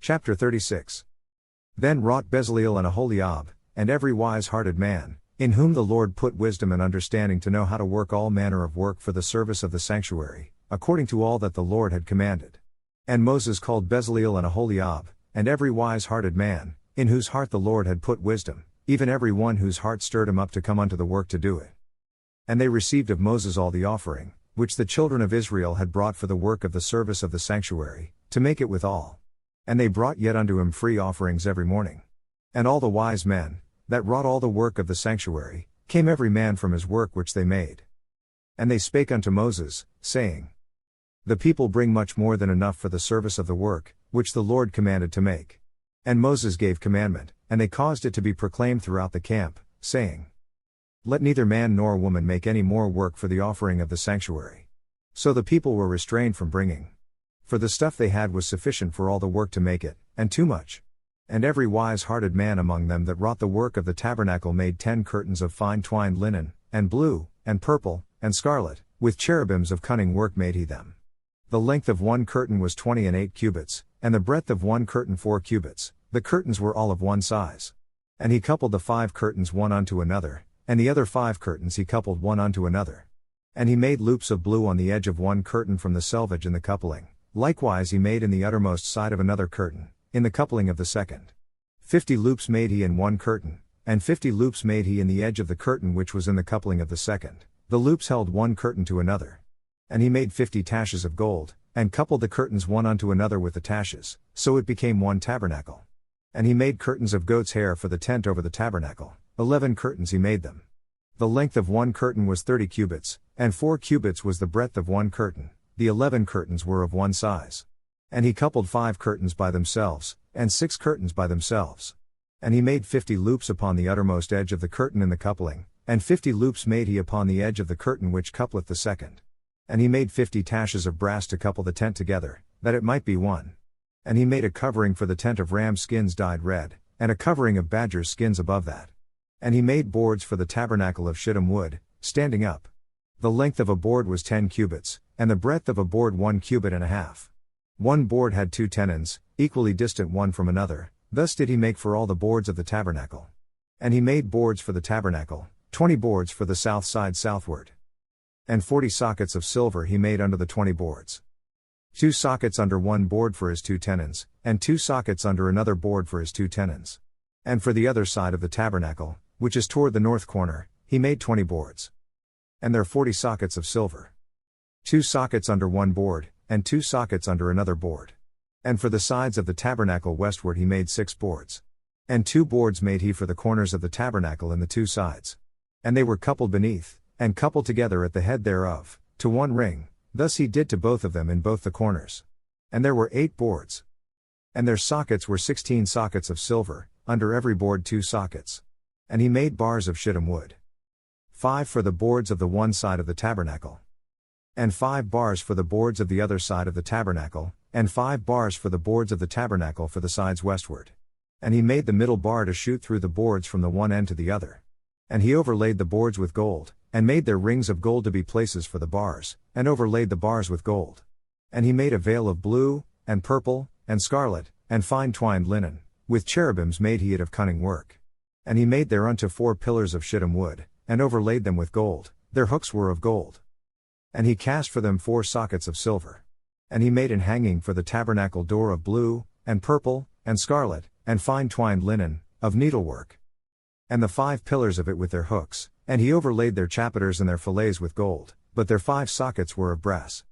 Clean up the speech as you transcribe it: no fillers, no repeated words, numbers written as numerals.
Chapter 36. Then wrought Bezaleel and Aholiab, and every wise-hearted man, in whom the Lord put wisdom and understanding to know how to work all manner of work for the service of the sanctuary, according to all that the Lord had commanded. And Moses called Bezaleel and Aholiab, and every wise-hearted man, in whose heart the Lord had put wisdom, even every one whose heart stirred him up to come unto the work to do it. And they received of Moses all the offering, which the children of Israel had brought for the work of the service of the sanctuary, to make it withal. And they brought yet unto him free offerings every morning. And all the wise men, that wrought all the work of the sanctuary, came every man from his work which they made. And they spake unto Moses, saying, The people bring much more than enough for the service of the work, which the Lord commanded to make. And Moses gave commandment, and they caused it to be proclaimed throughout the camp, saying, Let neither man nor woman make any more work for the offering of the sanctuary. So the people were restrained from bringing. For the stuff they had was sufficient for all the work to make it, and too much. And every wise-hearted man among them that wrought the work of the tabernacle made 10 curtains of fine twined linen, and blue, and purple, and scarlet, with cherubims of cunning work made he them. The length of one curtain was 28 cubits, and the breadth of one curtain 4 cubits, the curtains were all of one size. And he coupled the 5 curtains one unto another, and the other 5 curtains he coupled one unto another. And he made loops of blue on the edge of one curtain from the selvage in the coupling. Likewise he made in the uttermost side of another curtain, in the coupling of the second. 50 loops made he in one curtain, and 50 loops made he in the edge of the curtain which was in the coupling of the second. The loops held one curtain to another. And he made 50 taches of gold, and coupled the curtains one unto another with the taches, so it became one tabernacle. And he made curtains of goat's hair for the tent over the tabernacle, 11 curtains he made them. The length of one curtain was 30 cubits, and 4 cubits was the breadth of one curtain. The 11 curtains were of one size. And he coupled 5 curtains by themselves, and 6 curtains by themselves. And he made 50 loops upon the uttermost edge of the curtain in the coupling, and 50 loops made he upon the edge of the curtain which coupleth the second. And he made 50 taches of brass to couple the tent together, that it might be one. And he made a covering for the tent of ram skins dyed red, and a covering of badgers' skins above that. And he made boards for the tabernacle of shittim wood, standing up. The length of a board was 10 cubits, and the breadth of a board 1 cubit and a half. One board had 2 tenons, equally distant one from another, thus did he make for all the boards of the tabernacle. And he made boards for the tabernacle, 20 boards for the south side southward. And 40 sockets of silver he made under the 20 boards. 2 sockets under one board for his 2 tenons, and 2 sockets under another board for his 2 tenons. And for the other side of the tabernacle, which is toward the north corner, he made 20 boards. And there 40 sockets of silver. 2 sockets under one board, and 2 sockets under another board. And for the sides of the tabernacle westward he made 6 boards. And 2 boards made he for the corners of the tabernacle in the 2 sides. And they were coupled beneath, and coupled together at the head thereof, to one ring, thus he did to both of them in both the corners. And there were 8 boards. And their sockets were 16 sockets of silver, under every board 2 sockets. And he made bars of shittim wood. 5 for the boards of the one side of the tabernacle. And 5 bars for the boards of the other side of the tabernacle, and 5 bars for the boards of the tabernacle for the sides westward. And he made the middle bar to shoot through the boards from the one end to the other. And he overlaid the boards with gold, and made their rings of gold to be places for the bars, and overlaid the bars with gold. And he made a veil of blue, and purple, and scarlet, and fine twined linen, with cherubims made he it of cunning work. And he made thereunto 4 pillars of shittim wood, and overlaid them with gold, their hooks were of gold. And he cast for them 4 sockets of silver. And he made an hanging for the tabernacle door of blue, and purple, and scarlet, and fine twined linen, of needlework. And the 5 pillars of it with their hooks, and he overlaid their chapiters and their fillets with gold, but their 5 sockets were of brass.